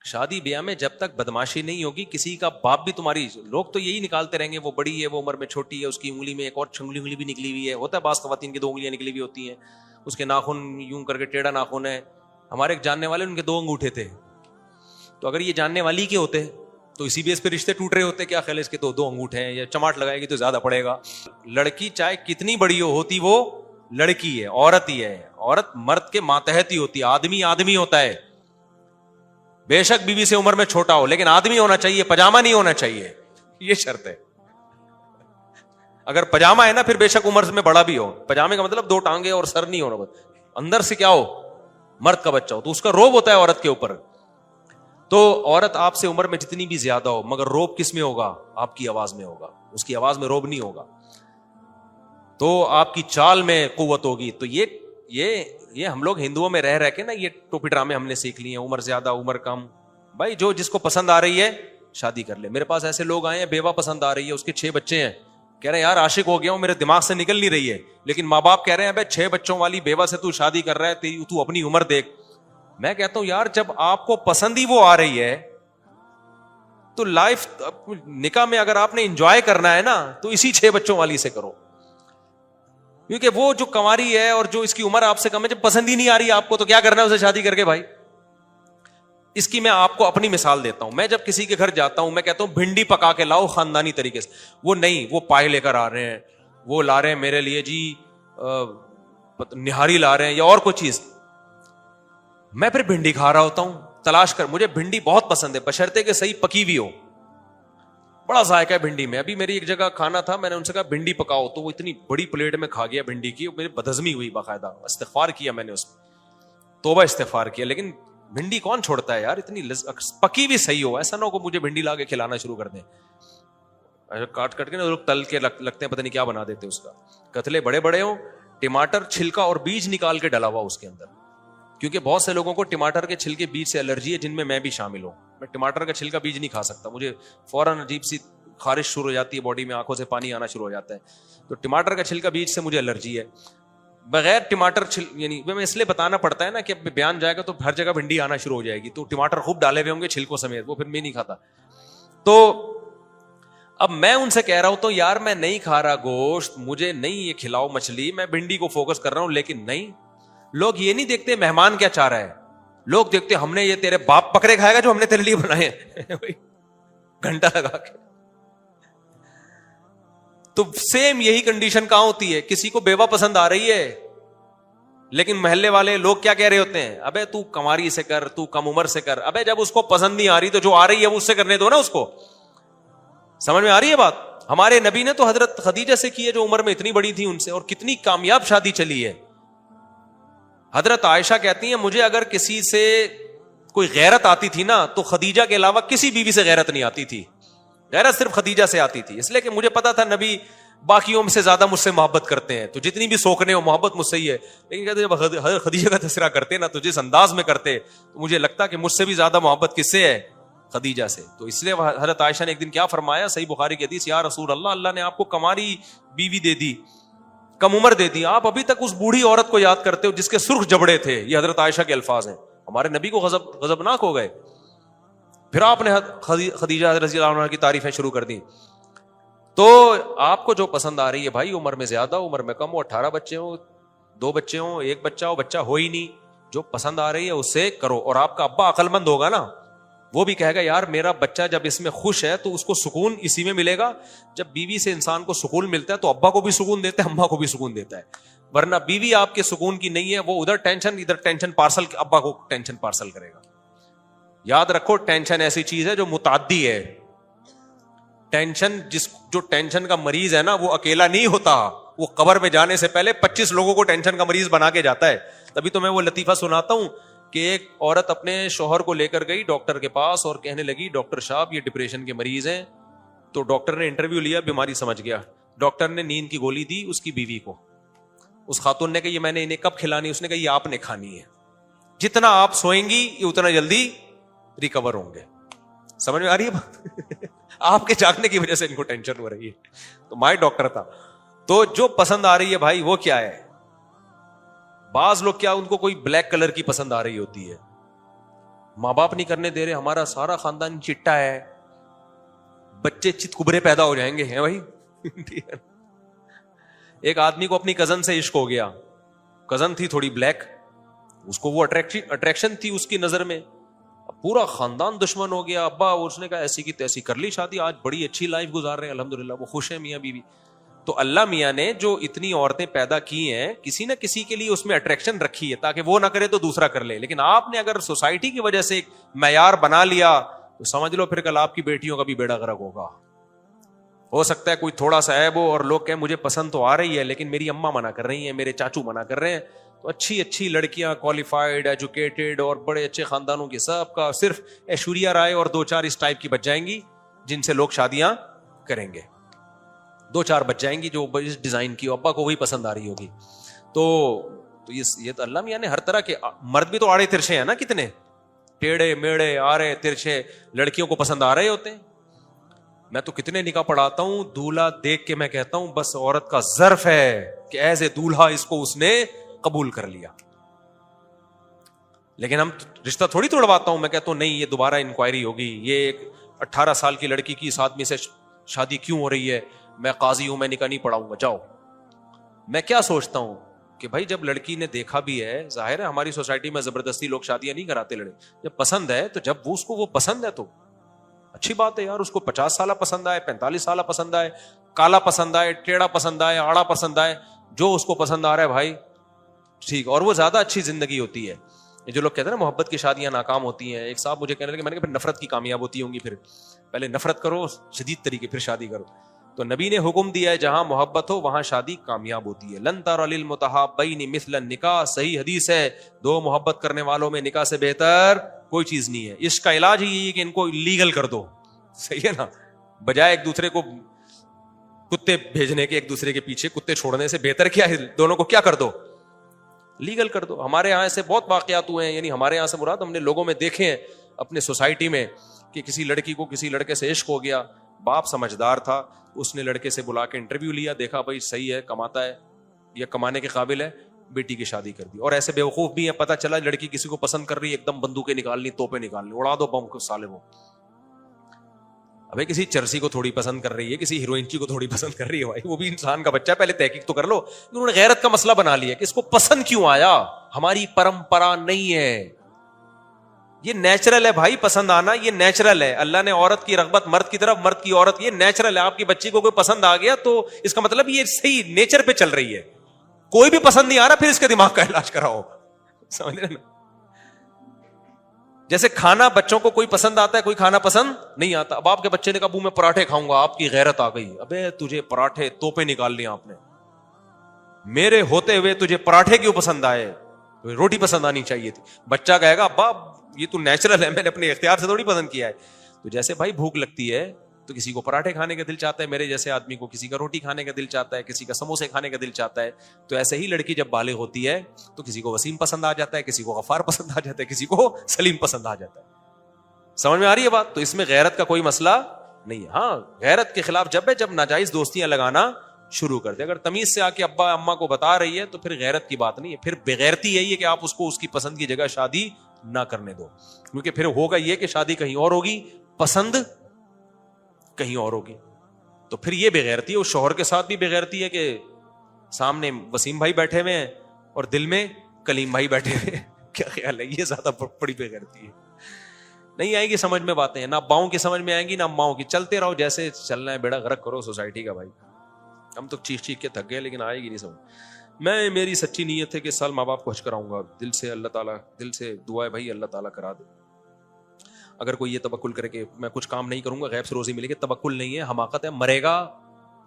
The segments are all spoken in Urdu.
شادی بیاہ میں جب تک بدماشی نہیں ہوگی، کسی کا باپ بھی تمہاری، لوگ تو یہی نکالتے رہیں گے وہ بڑی ہے، وہ عمر میں چھوٹی ہے، اس کی انگلی میں ایک اور انگلی بھی نکلی ہوئی ہے. ہوتا ہے بعض خواتین کی 2 انگلیاں نکلی ہوئی ہوتی ہیں، اس کے ناخن یوں کر کے ٹیڑھا ناخن ہے. ہمارے ایک جاننے والے ان کے 2 انگوٹھے تھے. تو اگر یہ جاننے والی کے ہوتے تو اسی بیس پہ رشتے ٹوٹ رہے ہوتے. کیا خیال ہے اس کے تو 2 انگوٹھے ہیں، یا چماٹ لگائے گی تو زیادہ پڑے گا. لڑکی چاہے کتنی بڑی ہوتی وہ لڑکی ہے، عورت ہی ہے. عورت مرد کے ماتحت ہی ہوتی ہے. آدمی آدمی ہوتا ہے، بے شک بیوی سے عمر میں چھوٹا ہو لیکن آدمی ہونا چاہیے، پجامہ نہیں ہونا چاہیے. یہ شرط ہے. اگر پجامہ ہے نا پھر بے شک عمر میں بڑا بھی ہو. پجامے کا مطلب 2 ٹانگیں اور سر نہیں ہونا، اندر سے کیا ہو، مرد کا بچہ ہو. تو اس کا روب ہوتا ہے عورت کے اوپر. تو عورت آپ سے عمر میں جتنی بھی زیادہ ہو، مگر روب کس میں ہوگا؟ آپ کی آواز میں ہوگا. اس کی آواز میں روب نہیں ہوگا. تو آپ کی چال میں قوت ہوگی. تو یہ ہم لوگ ہندوؤں میں رہ کے نا یہ ٹوپی ڈرامے ہم نے سیکھ لیے ہیں، عمر زیادہ عمر کم. بھائی جو جس کو پسند آ رہی ہے شادی کر لے. میرے پاس ایسے لوگ آئے ہیں بیوہ پسند آ رہی ہے، اس کے 6 بچے ہیں، کہہ رہے ہیں یار عاشق ہو گیا ہوں، میرے دماغ سے نکل نہیں رہی ہے. لیکن ماں باپ کہہ رہے ہیں بھائی 6 بچوں والی بیوہ سے تو شادی کر رہا ہے، تو اپنی عمر دیکھ. میں کہتا ہوں یار جب آپ کو پسند ہی وہ آ رہی ہے تو لائف نکاح میں اگر آپ نے انجوائے کرنا ہے نا تو اسی 6 بچوں والی سے کرو. کیونکہ وہ جو کنواری ہے اور جو اس کی عمر آپ سے کم ہے، جب پسند ہی نہیں آ رہی آپ کو تو کیا کرنا ہے اسے شادی کر کے. بھائی اس کی میں آپ کو اپنی مثال دیتا ہوں. میں جب کسی کے گھر جاتا ہوں میں کہتا ہوں بھنڈی پکا کے لاؤ خاندانی طریقے سے. وہ نہیں، وہ پائے لے کر آ رہے ہیں، وہ لا رہے ہیں میرے لیے جی نہاری لا رہے ہیں یا اور کوئی چیز. میں پھر بھنڈی کھا رہا ہوتا ہوں تلاش کر. مجھے بھنڈی بہت پسند ہے بشرطے کہ صحیح پکی ہوئی ہو. بڑا ذائقہ ہے بھنڈی میں. ابھی میری ایک جگہ کھانا تھا، میں نے ان سے کہا بھنڈی پکاؤ، تو وہ اتنی بڑی پلیٹ میں کھا گیا بھنڈی کی، میری بدہضمی ہوئی. باقاعدہ استغفار کیا میں نے، اس توبہ استغفار کیا. لیکن بھنڈی کون چھوڑتا ہے یار، اتنی پکی بھی صحیح ہو. ایسا نہ ہو کہ مجھے بھنڈی لا کے کھلانا شروع کر دیں. کاٹ کے نا لوگ تل کے لگتے ہیں پتہ نہیں کیا بنا دیتے. اس کا کتلے بڑے بڑے ہوں، ٹماٹر چھلکا اور بیج نکال کے ڈلا ہوا اس کے اندر. کیونکہ بہت سے لوگوں کو ٹماٹر کے چھلکے بیج سے الرجی ہے، جن میں میں بھی شامل ہوں. میں ٹماٹر کا چھلکا بیج نہیں کھا سکتا، مجھے فوراً عجیب سی خارش شروع ہو جاتی ہے باڈی میں، آنکھوں سے پانی آنا شروع ہو جاتا ہے. تو ٹماٹر کا چھلکا بیج سے مجھے الرجی ہے. بغیر ٹماٹر یعنی میں اس لیے بتانا پڑتا ہے نا کہ بیان جائے گا تو ہر جگہ بھنڈی آنا شروع ہو جائے گی. تو ٹماٹر خوب ڈالے ہوئے ہوں گے چھلکوں سمیت، وہ پھر میں نہیں کھاتا. تو اب میں ان سے کہہ رہا ہوں تو یار میں نہیں کھا رہا گوشت، مجھے نہیں یہ کھلاؤ مچھلی، میں بھنڈی کو فوکس کر رہا ہوں. لیکن نہیں، لوگ یہ نہیں دیکھتے مہمان کیا چاہ رہا ہے، لوگ دیکھتے ہم نے یہ تیرے باپ پکڑے کھائے گا جو ہم نے تیرے لیے بنائے گھنٹہ لگا کے. تو سیم یہی کنڈیشن کہاں ہوتی ہے؟ کسی کو بیوہ پسند آ رہی ہے لیکن محلے والے لوگ کیا کہہ رہے ہوتے ہیں، ابے تو کماری سے کر، تو کم عمر سے کر. ابے جب اس کو پسند نہیں آ رہی تو جو آ رہی ہے وہ اس سے کرنے دو نا اس کو. سمجھ میں آ رہی ہے بات؟ ہمارے نبی نے تو حضرت خدیجہ سے کی ہے جو عمر میں اتنی بڑی تھی ان سے، اور کتنی کامیاب شادی چلی ہے. حضرت عائشہ کہتی ہیں مجھے اگر کسی سے کوئی غیرت آتی تھی نا تو خدیجہ کے علاوہ کسی بیوی سے غیرت نہیں آتی تھی. غیرت صرف خدیجہ سے آتی تھی، اس لیے کہ مجھے پتا تھا نبی باقیوں سے زیادہ مجھ سے محبت کرتے ہیں، تو جتنی بھی سوکنے ہو محبت مجھ سے ہی ہے. لیکن کہتے جب حضرت خدیجہ کا تذکرہ کرتے نا تو جس انداز میں کرتے تو مجھے لگتا کہ مجھ سے بھی زیادہ محبت کس سے ہے؟ خدیجہ سے. تو اس لیے حضرت عائشہ نے ایک دن کیا فرمایا، صحیح بخاری کی حدیث، یا رسول اللہ، اللہ نے آپ کو کماری بیوی دے دی، کم عمر دے دی، آپ ابھی تک اس بوڑھی عورت کو یاد کرتے ہو جس کے سرخ جبڑے تھے. یہ حضرت عائشہ کے الفاظ ہیں. ہمارے نبی کو غضبناک ہو گئے. پھر آپ نے خدیجہ رضی اللہ عنہ کی تعریفیں شروع کر دی. تو آپ کو جو پسند آ رہی ہے بھائی، عمر میں زیادہ عمر میں کم ہو، 18 بچے ہوں، 2 بچے ہوں، 1 بچہ ہو، بچہ ہو ہی نہیں، جو پسند آ رہی ہے اس سے کرو. اور آپ کا ابا عقل مند ہوگا نا، وہ بھی کہے گا یار میرا بچہ جب اس میں خوش ہے تو اس کو سکون اسی میں ملے گا. جب بیوی سے انسان کو سکون ملتا ہے تو ابا کو بھی سکون دیتا ہے، اماں کو بھی سکون دیتا ہے. ورنہ بیوی آپ کے سکون کی نہیں ہے، وہ ادھر ٹینشن پارسل، ابا کو ٹینشن پارسل کرے گا. یاد رکھو ٹینشن ایسی چیز ہے جو متعدی ہے. ٹینشن جو ٹینشن کا مریض ہے نا وہ اکیلا نہیں ہوتا، وہ قبر میں جانے سے پہلے 25 لوگوں کو ٹینشن کا مریض بنا کے جاتا ہے. تبھی تو میں وہ لطیفہ سناتا ہوں کہ ایک عورت اپنے شوہر کو لے کر گئی ڈاکٹر کے پاس اور کہنے لگی ڈاکٹر صاحب یہ ڈپریشن کے مریض ہیں. تو ڈاکٹر نے انٹرویو لیا، بیماری سمجھ گیا. ڈاکٹر نے نیند کی گولی دی اس کی بیوی کو. اس خاتون نے کہا یہ میں نے انہیں کب کھلانی؟ اس نے کہا یہ آپ نے کھانی ہے. جتنا آپ سوئیں گی یہ اتنا جلدی ریکور ہوں گے. سمجھ میں آ رہی ہے بات؟ آپ کے جاگنے کی وجہ سے ان کو ٹینشن ہو رہی ہے. تو مائی ڈاکٹر تھا. تو جو پسند آ رہی ہے بھائی وہ کیا ہے؟ بعض لوگ کیا ان کو کوئی بلیک کلر کی پسند آ رہی ہوتی ہے، ماں باپ نہیں کرنے دے رہے, ہمارا سارا خاندان چٹا ہے, بچے چت کبرے پیدا ہو جائیں گے ہیں بھائی. ایک آدمی کو اپنی کزن سے عشق ہو گیا, کزن تھی تھوڑی بلیک, اس کو وہ اٹریکشن تھی اس کی نظر میں, پورا خاندان دشمن ہو گیا. ابا اس نے کہا ایسی کی تیسی کر لی شادی, آج بڑی اچھی لائف گزار رہے ہیں الحمدللہ, وہ خوش ہیں میاں بیوی. تو اللہ میاں نے جو اتنی عورتیں پیدا کی ہیں کسی نہ کسی کے لیے اس میں اٹریکشن رکھی ہے تاکہ وہ نہ کرے تو دوسرا کر لے. لیکن آپ نے اگر سوسائٹی کی وجہ سے ایک معیار بنا لیا تو سمجھ لو پھر کل آپ کی بیٹیوں کا بھی بیڑا غرق ہوگا. ہو سکتا ہے کوئی تھوڑا سا عیب ہو اور لوگ کہیں مجھے پسند تو آ رہی ہے لیکن میری اماں منع کر رہی ہیں, میرے چاچو منع کر رہے ہیں, تو اچھی لڑکیاں کوالیفائڈ ایجوکیٹڈ اور بڑے اچھے خاندانوں کی سب کا صرف ایشوریا رائے اور 2-4 اس ٹائپ کی بچ جائیں گی جن سے لوگ شادیاں کریں گے. 2-4 بچ جائیں گی جو اس ڈیزائن کی ابا کو وہی پسند آ رہی ہوگی. تو یہ تو اللہ میاں نے ہر طرح کے, مرد بھی تو آڑے ترچھے ہیں نا, کتنے ٹیڑے میڑے آڑے ترچھے لڑکیوں کو پسند آ رہے ہوتے ہیں. میں تو کتنے نکاح پڑھاتا ہوں, دولہا دیکھ کے میں کہتا ہوں بس عورت کا ظرف ہے کہ ایز اے دولہا اس کو اس نے قبول کر لیا. لیکن ہم رشتہ تھوڑی توڑواتا ہوں, میں کہتا ہوں نہیں یہ دوبارہ انکوائری ہوگی, یہ ایک 18 سال کی لڑکی کی اس آدمی سے شادی کیوں ہو رہی ہے, میں قاضی ہوں, میں نکاح نہیں پڑھاؤں گا, جاؤ. میں کیا سوچتا ہوں کہ بھائی جب لڑکی نے دیکھا بھی ہے, ظاہر ہے ہماری سوسائٹی میں زبردستی لوگ شادیاں نہیں کراتے لڑے, جب پسند ہے تو جب وہ اس کو وہ پسند ہے تو اچھی بات ہے یار. اس کو 50 سالہ پسند آئے, 45 سالہ پسند آئے, کالا پسند آئے, ٹیڑھا پسند آئے, آڑا پسند آئے, جو اس کو پسند آ رہا ہے بھائی ٹھیک, اور وہ زیادہ اچھی زندگی ہوتی ہے. جو لوگ کہتے ہیں نا محبت کی شادیاں ناکام ہوتی ہیں, ایک صاحب مجھے کہنے لگے, میں نے کہا پھر نفرت کی کامیاب ہوتی ہوں گی, پھر پہلے نفرت کرو شدید طریقے پھر شادی کرو. تو نبی نے حکم دیا ہے جہاں محبت ہو وہاں شادی کامیاب ہوتی ہے. لن تر للمتحابین مثل النکاح, صحیح حدیث ہے, 2 محبت کرنے والوں میں نکاح سے بہتر کوئی چیز نہیں ہے. اس کا علاج ہی یہ کہ ان کو لیگل کر دو, صحیح ہے نا, بجائے ایک دوسرے کو کتے بھیجنے کے, ایک دوسرے کے پیچھے کتے چھوڑنے سے بہتر کیا ہے, دونوں کو کیا کر دو, لیگل کر دو. ہمارے یہاں سے بہت واقعات ہوئے ہیں, یعنی ہمارے یہاں سے مراد ہم نے لوگوں میں دیکھے ہیں اپنے سوسائٹی میں کہ کسی لڑکی کو کسی لڑکے سے عشق ہو گیا, باپ سمجھدار تھا, اس نے لڑکے سے بلا کے انٹرویو لیا, دیکھا بھائی صحیح ہے, کماتا ہے یا کمانے کے قابل ہے, بیٹی کی شادی کر دی. اور ایسے بیوقوف بھی ہیں, پتہ چلا لڑکی کسی کو پسند کر رہی ہے, ایک دم بندوقیں نکالنی, توپیں نکالنی, اڑا دو بم کو سالے کو. ابھی کسی چرسی کو تھوڑی پسند کر رہی ہے, کسی ہیروئنچی کو تھوڑی پسند کر رہی ہے, بھائی وہ بھی انسان کا بچہ ہے, پہلے تحقیق تو کر لو. انہوں نے غیرت کا مسئلہ بنا لیا کہ اس کو پسند کیوں آیا, ہماری پرمپرا نہیں ہے, یہ نیچرل ہے بھائی, پسند آنا یہ نیچرل ہے. اللہ نے عورت کی رغبت مرد کی طرف, مرد کی عورت, یہ نیچرل ہے. آپ کی بچی کو کوئی پسند آ گیا تو اس کا مطلب یہ صحیح نیچر پہ چل رہی ہے. کوئی بھی پسند نہیں آ رہا, پھر اس کے دماغ کا علاج کراؤ, سمجھ رہے نا. جیسے کھانا بچوں کو کوئی پسند آتا ہے, کوئی کھانا پسند نہیں آتا. اب آپ کے بچے نے کہا ابو میں پراٹھے کھاؤں گا, آپ کی غیرت آ گئی, ابے تجھے پراٹھے توپے نکال لیا آپ نے, میرے ہوتے ہوئے تجھے پراٹھے کیوں پسند آئے, روٹی پسند آنی چاہیے تھی. بچہ کہے گا ابا یہ تو نیچرل ہے, میں نے اپنے اختیار سے تھوڑی پسند کیا ہے. تو جیسے بھائی بھوک لگتی ہے تو کسی کو پراٹھے کھانے کا دل چاہتا ہے, میرے جیسے آدمی کو کسی کا روٹی کھانے کا دل چاہتا ہے, کسی کا سموسے کھانے کا دل چاہتا ہے. تو ایسے ہی لڑکی جب بالغ ہوتی ہے تو کسی کو وسیم پسند آ جاتا ہے, کسی کو غفار پسند آ جاتا ہے, کسی کو سلیم پسند آ جاتا ہے. سمجھ میں آ رہی ہے بات؟ تو اس میں غیرت کا کوئی مسئلہ نہیں ہے. ہاں غیرت کے خلاف جب ہے جب ناجائز دوستیاں لگانا شروع کر دے. اگر تمیز سے آ کے ابا اماں کو بتا رہی ہے تو پھر غیرت کی بات نہیں ہے, پھر بغیرتی یہی ہے کہ آپ اس کو اس کی پسند کی جگہ شادی نہ کرنے دو, کیونکہ پھر ہوگا یہ کہ شادی کہیں اور ہوگی, پسند کہیں اور ہوگی. تو پھر یہ بغیرتی ہے. اس شوہر کے ساتھ بھی بغیرتی ہے کہ سامنے وسیم بھائی بیٹھے ہوئے ہیں اور دل میں کلیم بھائی بیٹھے ہوئے ہیں. کیا خیال ہے؟ یہ زیادہ بڑی بغیرتی ہے. نہیں آئے گی سمجھ میں باتیں, نہ اباؤں کی سمجھ میں آئیں گی نہ اماؤں کی. چلتے رہو جیسے چلنا ہے, بیڑا غرق کرو سوسائٹی کا. بھائی ہم تو چیخ چیخ کے تھک گئے, لیکن آئے گی نہیں سمجھ. میں میری سچی نیت ہے کہ اس سال ماں باپ کو حج کراؤں گا, دل سے اللہ تعالیٰ, دل سے دعا ہے بھائی اللہ تعالیٰ کرا دے. اگر کوئی یہ توکل کرے کہ میں کچھ کام نہیں کروں گا غیب سے روزی ملے گی, توکل نہیں ہے, حماقت ہے. مرے گا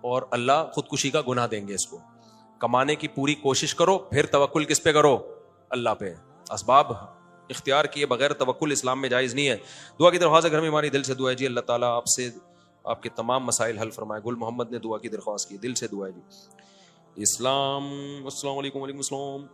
اور اللہ خودکشی کا گناہ دیں گے اس کو. کمانے کی پوری کوشش کرو, پھر توکل کس پہ کرو؟ اللہ پہ. اسباب اختیار کیے بغیر توکل اسلام میں جائز نہیں ہے. دعا کی درخواست ہے گھر میں ہماری, دل سے دعا ہے جی اللہ تعالیٰ آپ سے آپ کے تمام مسائل حل فرمائے. گل محمد نے دعا کی درخواست کی, دل سے دعا ہے جی. اسلام. السلام علیکم. وعلیکم السلام.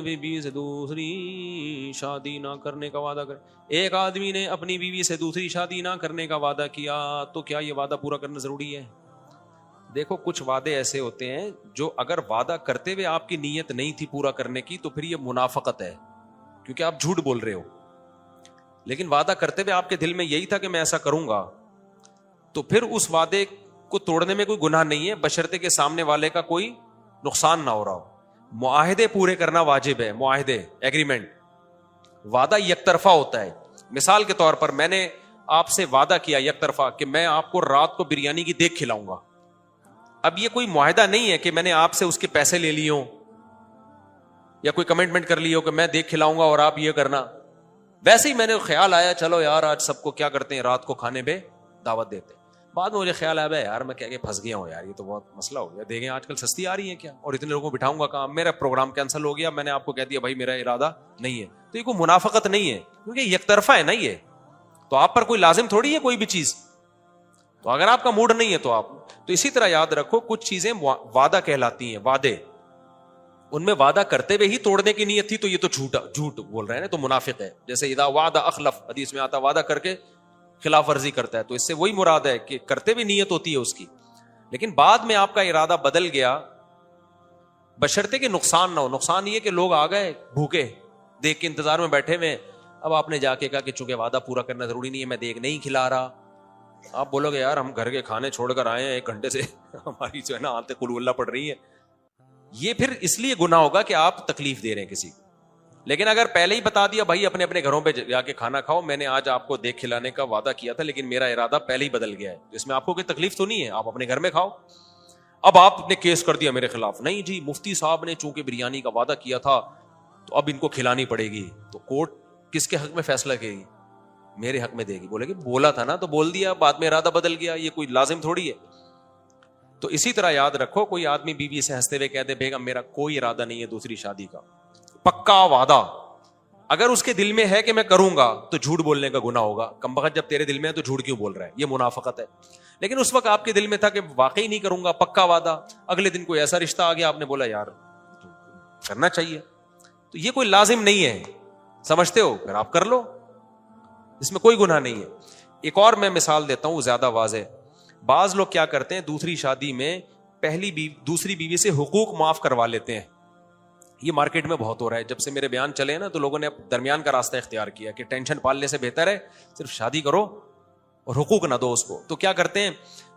بیوی سے دوسری شادی نہ کرنے کا وعدہ کر. ایک آدمی نے اپنی بیوی سے دوسری شادی نہ کرنے کا وعدہ کیا تو کیا یہ وعدہ پورا کرنا ضروری ہے؟ دیکھو کچھ وعدے ایسے ہوتے ہیں جو اگر وعدہ کرتے ہوئے آپ کی نیت نہیں تھی پورا کرنے کی تو پھر یہ منافقت ہے. کیونکہ آپ جھوٹ بول رہے ہو. لیکن وعدہ کرتے ہوئے آپ کے دل میں یہی تھا کہ میں ایسا کروں گا, تو پھر اس وعدے کو توڑنے میں کوئی گناہ نہیں ہے, بشرطے کہ سامنے والے کا کوئی نقصان نہ ہو رہا ہو. معاہدے پورے کرنا واجب ہے. معاہدے, ایگریمنٹ. وعدہ یک طرفہ ہوتا ہے. مثال کے طور پر میں نے آپ سے وعدہ کیا یک طرفہ کہ میں آپ کو رات کو بریانی کی دیگ کھلاؤں گا. اب یہ کوئی معاہدہ نہیں ہے کہ میں نے آپ سے اس کے پیسے لے لیے ہوں یا کوئی کمٹمنٹ کر لی ہو کہ میں دیگ کھلاؤں گا اور آپ یہ کرنا. ویسے ہی میں نے خیال آیا چلو یار آج سب کو کیا کرتے ہیں رات کو کھانے پہ دعوت دیتے. بعد میں مجھے خیال آیا یار میں کیا کہ پھنس گیا ہوں یار, یہ تو بہت مسئلہ ہو گیا. دیکھیں آج کل سستی آ رہی ہیں کیا, اور اتنے لوگوں کو بٹھاؤں گا کہاں, میرا پروگرام کینسل ہو گیا. میں نے آپ کو کہہ دیا بھائی میرا ارادہ نہیں ہے. تو یہ کوئی منافقت نہیں ہے کیونکہ یک طرفہ ہے نا یہ, تو آپ پر کوئی لازم تھوڑی ہے کوئی بھی چیز. تو اگر آپ کا موڈ نہیں ہے تو آپ, تو اسی طرح یاد رکھو کچھ چیزیں وعدہ کہلاتی ہیں. وعدے, ان میں وعدہ کرتے ہوئے ہی توڑنے کی نیت تھی تو یہ تو جھوٹ بول رہے ہیں نا, تو منافق ہے. جیسے اذا وعدہ اخلف, حدیث میں آتا وعدہ کر کے خلاف ورزی کرتا ہے, تو اس سے وہی مراد ہے کہ کرتے ہوئے نیت ہوتی ہے اس کی, لیکن بعد میں آپ کا ارادہ بدل گیا بشرطے کہ نقصان نہ ہو. نقصان یہ کہ لوگ آ گئے بھوکے دیکھ کے انتظار میں بیٹھے ہوئے, اب آپ نے جا کے کہا کہ چونکہ وعدہ پورا کرنا ضروری نہیں ہے میں دیکھ نہیں کھلا رہا. آپ بولو گے یار ہم گھر کے کھانے چھوڑ کر آئے ہیں 1 گھنٹے سے, ہماری جو ہے نا آتے قل اللہ پڑھ رہی ہے. یہ پھر اس لیے گناہ ہوگا کہ آپ تکلیف دے رہے ہیں کسی کو. لیکن اگر پہلے ہی بتا دیا بھائی اپنے اپنے گھروں پہ جا کے کھانا کھاؤ, میں نے آج آپ کو دیکھ کھلانے کا وعدہ کیا تھا لیکن میرا ارادہ پہلے ہی بدل گیا ہے, تو اس میں آپ کو کوئی تکلیف تو نہیں ہے, آپ اپنے گھر میں کھاؤ. اب آپ نے کیس کر دیا میرے خلاف, نہیں جی مفتی صاحب نے چونکہ بریانی کا وعدہ کیا تھا تو اب ان کو کھلانی پڑے گی, تو کورٹ کس کے حق میں فیصلہ کرے گی, میرے حق میں دے گی. بولے گی بولا تھا نا تو بول دیا, بعد میں ارادہ بدل گیا, یہ کوئی لازم تھوڑی ہے. تو اسی طرح یاد رکھو کوئی آدمی بیوی سے ہنستے ہوئے کہہ دے بیگم میرا کوئی ارادہ نہیں ہے دوسری شادی کا, پکا وعدہ. اگر اس کے دل میں ہے کہ میں کروں گا تو جھوٹ بولنے کا گناہ ہوگا. کمبخت جب تیرے دل میں ہے تو جھوٹ کیوں بول رہا ہے, یہ منافقت ہے. لیکن اس وقت آپ کے دل میں تھا کہ واقعی نہیں کروں گا, پکا وعدہ, اگلے دن کوئی ایسا رشتہ آ گیا آپ نے بولا یار کرنا چاہیے, تو یہ کوئی لازم نہیں ہے. سمجھتے ہو, پھر آپ کر لو, اس میں کوئی گناہ نہیں ہے. ایک اور میں مثال دیتا ہوں زیادہ واضح. بعض لوگ کیا کرتے ہیں دوسری شادی میں دوسری بیوی سے حقوق معاف کروا لیتے ہیں. یہ مارکیٹ میں بہت ہو رہا ہے. جب سے میرے بیان چلے نا تو لوگوں نے درمیان کا راستہ اختیار کیا کہ ٹینشن پالنے سے بہتر ہے صرف شادی کرو اور حقوق نہ دو اس کو. تو کیا کرتے ہیں,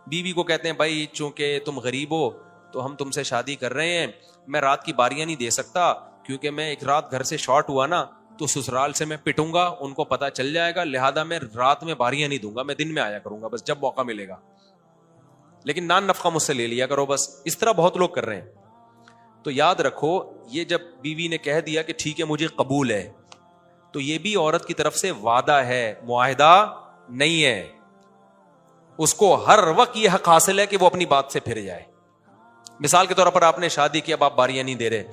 بیوی کو کہتے ہیں بھائی چونکہ تم غریب ہو تو ہم تم سے شادی کر رہے ہیں, میں رات کی باریاں نہیں دے سکتا کیونکہ میں ایک رات گھر سے شارٹ ہوا نا تو سسرال سے میں پٹوں گا, ان کو پتا چل جائے گا, لہذا میں رات میں باریاں نہیں دوں گا, میں دن میں آیا کروں گا بس جب موقع ملے گا, لیکن نان نفقہ مجھ سے لے لیا کرو بس. اس طرح بہت لوگ کر رہے ہیں. تو یاد رکھو یہ جب بیوی نے کہہ دیا کہ ٹھیک ہے مجھے قبول ہے, تو یہ بھی عورت کی طرف سے وعدہ ہے, معاہدہ نہیں ہے. اس کو ہر وقت یہ حق حاصل ہے کہ وہ اپنی بات سے پھر جائے. مثال کے طور پر آپ نے شادی کی, اب آپ باریاں نہیں دے رہے,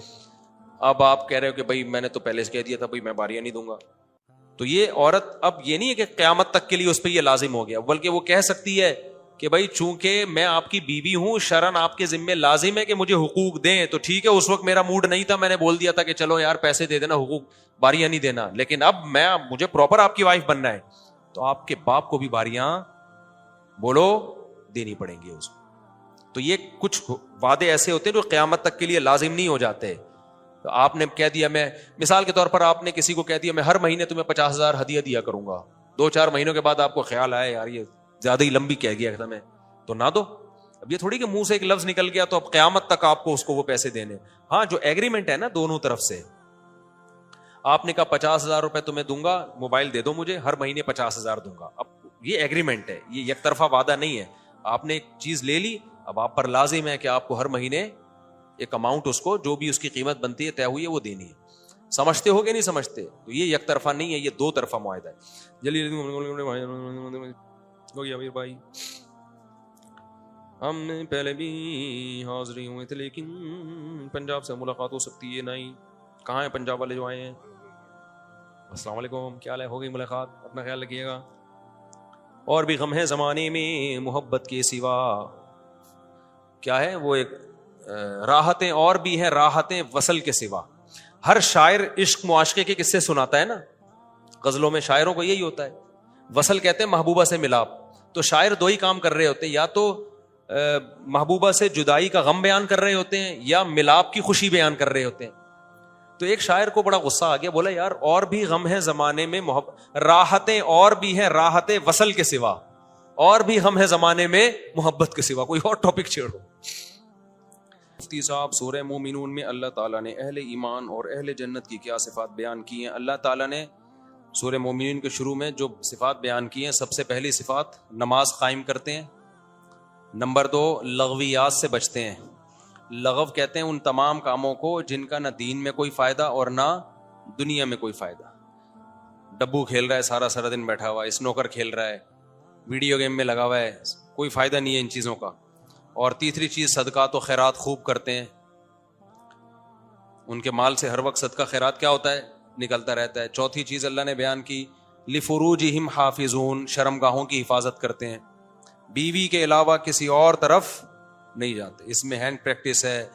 اب آپ کہہ رہے ہو کہ بھائی میں نے تو پہلے سے کہہ دیا تھا بھائی میں باریاں نہیں دوں گا. تو یہ عورت اب یہ نہیں ہے کہ قیامت تک کے لیے اس پہ یہ لازم ہو گیا, بلکہ وہ کہہ سکتی ہے کہ بھائی چونکہ میں آپ کی بیوی ہوں شرعن آپ کے ذمہ لازم ہے کہ مجھے حقوق دیں. تو ٹھیک ہے اس وقت میرا موڈ نہیں تھا, میں نے بول دیا تھا کہ چلو یار پیسے دے دینا, حقوق باریاں نہیں دینا, لیکن اب مجھے پراپر آپ کی وائف بننا ہے تو آپ کے باپ کو بھی باریاں بولو دینی پڑیں گی اس کو. تو یہ کچھ وعدے ایسے ہوتے ہیں جو قیامت تک کے لیے لازم نہیں ہو جاتے. تو آپ نے کہہ دیا, میں مثال کے طور پر آپ نے کسی کو کہہ دیا میں ہر مہینے تمہیں 50,000 ہدیہ دیا کروں گا, 2-4 مہینوں کے بعد آپ کو خیال آیا یار یہ زیادہ ہی لمبی کہہ گیا تھا میں, تو نہ دو. اب یہ تھوڑی کہ منہ سے ایک لفظ نکل گیا تو اب قیامت تک آپ کو اس کو وہ پیسے دینے. ہاں جو ایگریمنٹ ہے نا دونوں طرف سے, آپ نے کہا 50,000 روپے تمہیں دوں گا, موبائل دے دو مجھے, ہر مہینے 50,000 دوں گا. اب یہ ایگریمنٹ ہے, یہ یک طرفہ وعدہ نہیں ہے. آپ نے ایک چیز لے لی, اب آپ پر لازم ہے کہ آپ کو ہر مہینے ایک اماؤنٹ اس کو جو بھی اس کی قیمت بنتی ہے طے ہوئی ہے وہ دینی ہے. سمجھتے ہو کہ نہیں سمجھتے؟ تو یہ یک طرفہ نہیں ہے, یہ 2 طرفہ معاہدہ ہے. جلدی بھائی ہم نے پہلے بھی حاضری ہوئے تھے لیکن پنجاب سے ملاقات ہو سکتی ہے نہیں. کہاں ہیں پنجاب والے جو آئے ہیں؟ السلام علیکم, کیا حال ہے؟ ہو گئی ملاقات؟ اپنا خیال رکھیے گا. اور بھی غم ہے زمانے میں محبت کے سوا, کیا ہے وہ ایک راحتیں اور بھی ہیں, راحتیں وصل کے سوا. ہر شاعر عشق معاشقے کے قصے سناتا ہے نا, غزلوں میں شاعروں کو یہی ہوتا ہے. وصل کہتے ہیں محبوبہ سے ملاپ. تو شاعر 2 ہی کام کر رہے ہوتے ہیں, یا تو محبوبہ سے جدائی کا غم بیان کر رہے ہوتے ہیں یا ملاپ کی خوشی بیان کر رہے ہوتے ہیں. تو ایک شاعر کو بڑا غصہ آ گیا, بولا یار اور بھی غم ہے زمانے میں راحتیں اور بھی ہیں راحت وصل کے سوا, اور بھی غم ہے زمانے میں محبت کے سوا, کوئی اور ٹاپک چھیڑو. مفتی صاحب, سورہ مومنون میں اللہ تعالیٰ نے اہل ایمان اور اہل جنت کی کیا صفات بیان کی ہیں؟ اللہ تعالیٰ نے سورہ مومنون کے شروع میں جو صفات بیان کی ہیں, سب سے پہلی صفات نماز قائم کرتے ہیں, نمبر 2 لغویات سے بچتے ہیں. لغو کہتے ہیں ان تمام کاموں کو جن کا نہ دین میں کوئی فائدہ اور نہ دنیا میں کوئی فائدہ. ڈبو کھیل رہا ہے سارا دن بیٹھا ہوا ہے, اسنوکر کھیل رہا ہے, ویڈیو گیم میں لگا ہوا ہے, کوئی فائدہ نہیں ہے ان چیزوں کا. اور تیسری چیز صدقات و خیرات خوب کرتے ہیں, ان کے مال سے ہر وقت صدقہ خیرات کیا ہوتا ہے, نکلتا رہتا ہے. چوتھی چیز اللہ نے بیان کی لفروجہم حافظون, شرمگاہوں کی حفاظت کرتے ہیں, بیوی کے علاوہ کسی اور طرف نہیں جاتے. اس میں ہینڈ پریکٹس ہے,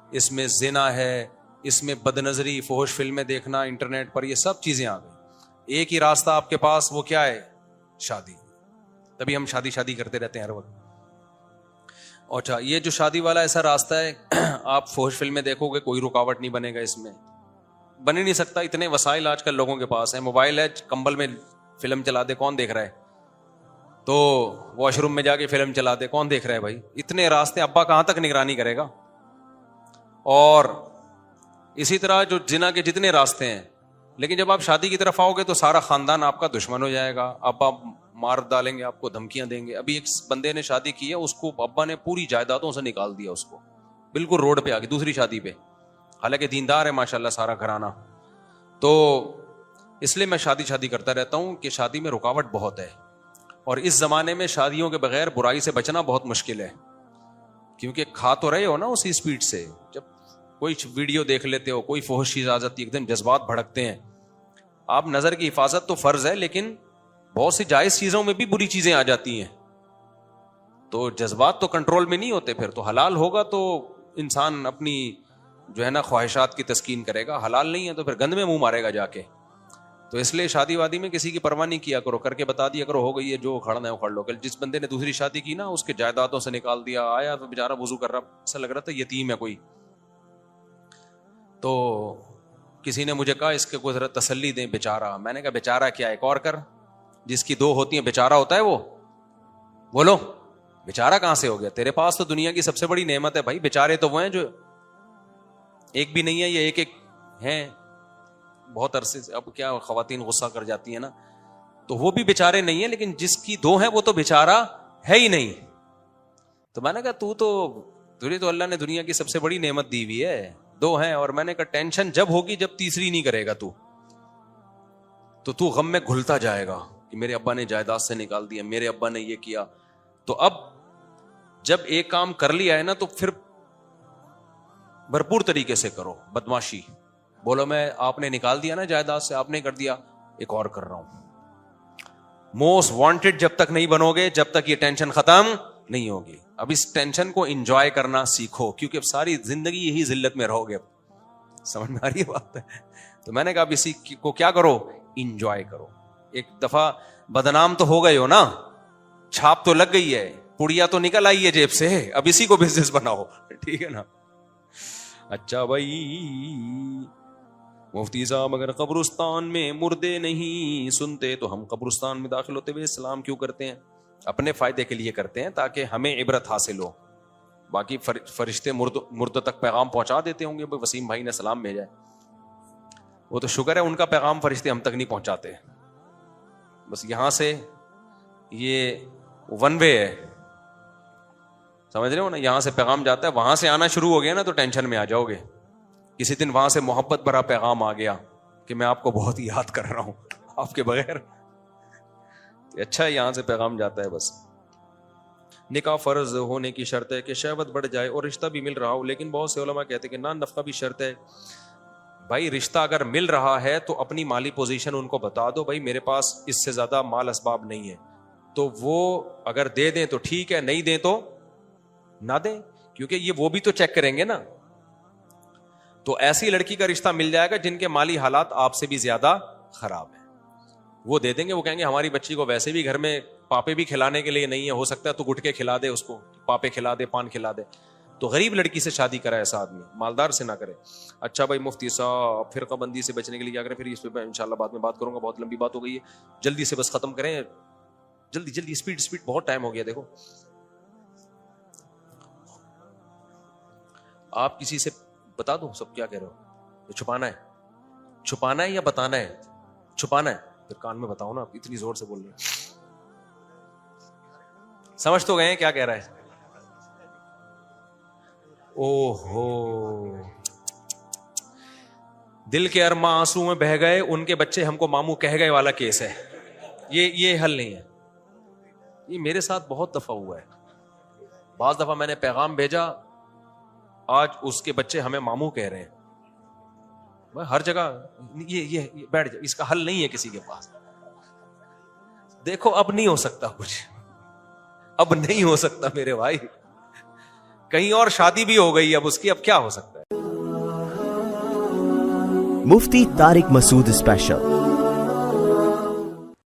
اس میں زنا ہے, اس میں بدنظری, فحش فلمیں دیکھنا انٹرنیٹ پر, یہ سب چیزیں آ گئی. ایک ہی راستہ آپ کے پاس, وہ کیا ہے, شادی. تبھی ہم شادی کرتے رہتے ہیں ہر وقت. اچھا, یہ جو شادی والا ایسا راستہ ہے, آپ فحش فلمیں دیکھو گے کوئی رکاوٹ نہیں بنے گا اس میں, بن ہی نہیں سکتا. اتنے وسائل آج کل لوگوں کے پاس ہیں, موبائل ہے, کمبل میں فلم چلا دے, کون دیکھ رہا ہے؟ تو واش روم میں جا کے فلم چلا دے, کون دیکھ رہا ہے بھائی؟ اتنے راستے, ابا کہاں تک نگرانی کرے گا؟ اور اسی طرح جو زنا کے جتنے راستے ہیں, لیکن جب آپ شادی کی طرف آؤ گے تو سارا خاندان آپ کا دشمن ہو جائے گا, ابا مار ڈالیں گے آپ کو, دھمکیاں دیں گے. ابھی ایک بندے نے شادی کی ہے, اس کو ابا نے پوری جائیدادوں سے نکال دیا, اس کو بالکل روڈ پہ آ گئی دوسری شادی پہ, حالانکہ دیندار ہے ماشاءاللہ سارا گھرانہ. تو اس لیے میں شادی کرتا رہتا ہوں کہ شادی میں رکاوٹ بہت ہے, اور اس زمانے میں شادیوں کے بغیر برائی سے بچنا بہت مشکل ہے, کیونکہ کھا تو رہے ہو نا اسی اسپیڈ سے. جب کوئی ویڈیو دیکھ لیتے ہو, کوئی فحش چیز آ جاتی ہے, ایک دم جذبات بھڑکتے ہیں. آپ نظر کی حفاظت تو فرض ہے, لیکن بہت سی جائز چیزوں میں بھی بری چیزیں آ جاتی ہیں, تو جذبات تو کنٹرول میں نہیں ہوتے. پھر تو حلال ہوگا تو انسان اپنی جو ہے نا خواہشات کی تسکین کرے گا, حلال نہیں ہے تو پھر گند میں منہ مارے گا جا کے. تو اس لیے شادی وادی میں کسی کی پرواہ نہیں کیا کرو, کر کے بتا دیا کرو, ہو گئی ہے, جو کھڑنا ہے وہ کھڑ لو. کل جس بندے نے دوسری شادی کی نا, اس کے جائیدادوں سے نکال دیا, آیا تو بیچارہ وضو کر رہا, ایسا لگ رہا تھا یتیم ہے کوئی. تو کسی نے مجھے کہا اس کے کو ذرا تسلی دیں بیچارہ. میں نے کہا بیچارہ کیا, ایک اور کر, جس کی 2 ہوتی ہیں بیچارہ ہوتا ہے وہ. بولو بیچارہ کہاں سے ہو گیا؟ تیرے پاس تو دنیا کی سب سے بڑی نعمت ہے بھائی. بیچارے تو وہ ہیں جو ایک بھی نہیں ہے, یہ ایک ہیں بہت عرصے سے. اب کیا خواتین غصہ کر جاتی ہیں نا, تو وہ بھی بیچارے نہیں ہیں, لیکن جس کی 2 ہیں وہ تو بیچارہ ہے ہی نہیں. تو میں نے کہا تجھے تو اللہ نے دنیا کی سب سے بڑی نعمت دی ہوئی ہے, 2 ہیں. اور میں نے کہا ٹینشن جب ہوگی جب تیسری نہیں کرے گا تو غم میں گھلتا جائے گا کہ میرے ابا نے جائیداد سے نکال دیا, میرے ابا نے یہ کیا. تو اب جب ایک کام کر لیا ہے نا, تو پھر بھرپور طریقے سے کرو. بدماشی بولو, میں آپ نے نکال دیا نا جائیداد سے, آپ نے کر دیا, ایک اور کر رہا ہوں. موسٹ وانٹڈ جب تک نہیں بنو گے, جب تک یہ ٹینشن ختم نہیں ہوگی. اب اس ٹینشن کو انجوائے کرنا سیکھو, کیونکہ اب ساری زندگی یہی ذلت میں رہو گے. سمجھ میں آ رہی ہے بات؟ تو میں نے کہا اب اسی کو کیا کرو, انجوائے کرو. ایک دفعہ بدنام تو ہو گئے ہو نا, چھاپ تو لگ گئی ہے, پڑیا تو نکل آئی ہے جیب سے, اب اسی کو بزنس بناؤ. ٹھیک ہے نا؟ اچھا بھائی مفتی صاحب, اگر قبرستان میں مردے نہیں سنتے تو ہم قبرستان میں داخل ہوتے ہوئے سلام کیوں کرتے ہیں؟ اپنے فائدے کے لیے کرتے ہیں, تاکہ ہمیں عبرت حاصل ہو. باقی فرشتے مرد تک پیغام پہنچا دیتے ہوں گے. وسیم بھائی نے سلام بھیجا ہے, وہ تو شکر ہے, ان کا پیغام فرشتے ہم تک نہیں پہنچاتے. بس یہاں سے یہ 1 وے ہے, سمجھ رہے ہو نا, یہاں سے پیغام جاتا ہے, وہاں سے آنا شروع ہو گیا نا تو ٹینشن میں آ جاؤ گے. کسی دن وہاں سے محبت بھرا پیغام آ گیا کہ میں آپ کو بہت یاد کر رہا ہوں آپ کے بغیر, اچھا ہے یہاں سے پیغام جاتا ہے. بس نکاح فرض ہونے کی شرط ہے کہ شہوت بڑھ جائے اور رشتہ بھی مل رہا ہو, لیکن بہت سے علماء کہتے ہیں کہ نان نفقہ بھی شرط ہے. بھائی رشتہ اگر مل رہا ہے تو اپنی مالی پوزیشن ان کو بتا دو, بھائی میرے پاس اس سے زیادہ مال اسباب نہیں ہے, تو وہ اگر دے دیں تو ٹھیک ہے, نہیں دیں تو نہ دیں, کیونکہ یہ وہ بھی تو چیک کریں گے نا. تو ایسی لڑکی کا رشتہ مل جائے گا جن کے مالی حالات آپ سے بھی زیادہ خراب ہیں, وہ دے دیں گے. وہ کہیں گے ہماری بچی کو ویسے بھی گھر میں پاپے بھی کھلانے کے لیے نہیں ہے, ہو سکتا ہے تو گٹکے کھلا دے اس کو, پاپے کھلا دے, پان کھلا دے. تو غریب لڑکی سے شادی کرے ایسا آدمی, مالدار سے نہ کرے. اچھا بھائی مفتی صاحب, فرقہ بندی سے بچنے کے لیے کیا کریں؟ پھر اس پہ انشاءاللہ بعد میں بات کروں گا, بہت لمبی بات ہو گئی ہے, جلدی سے بس ختم کریں, جلدی جلدی, اسپیڈ, بہت ٹائم ہو گیا. دیکھو آپ کسی سے بتا دو سب کیا کہہ رہے ہو, چھپانا ہے یا بتانا ہے؟ چھپانا ہے, پھر کان میں بتاؤ نا, آپ اتنی زور سے بول رہے ہیں. سمجھ تو گئے کیا کہہ رہا ہے؟ او ہو, دل کے ارماں آنسو میں بہ گئے, ان کے بچے ہم کو ماموں کہہ گئے والا کیس ہے. یہ حل نہیں ہے. یہ میرے ساتھ بہت دفعہ ہوا ہے. بعض دفعہ میں نے پیغام بھیجا, آج اس کے بچے ہمیں ماموں کہہ رہے ہیں. ہر جگہ یہ بیٹھ جائے, اس کا حل نہیں ہے کسی کے پاس. دیکھو اب نہیں ہو سکتا کچھ, اب نہیں ہو سکتا میرے بھائی. کہیں اور شادی بھی ہو گئی, اب اس کی اب کیا ہو سکتا ہے. مفتی طارق مسعود اسپیشل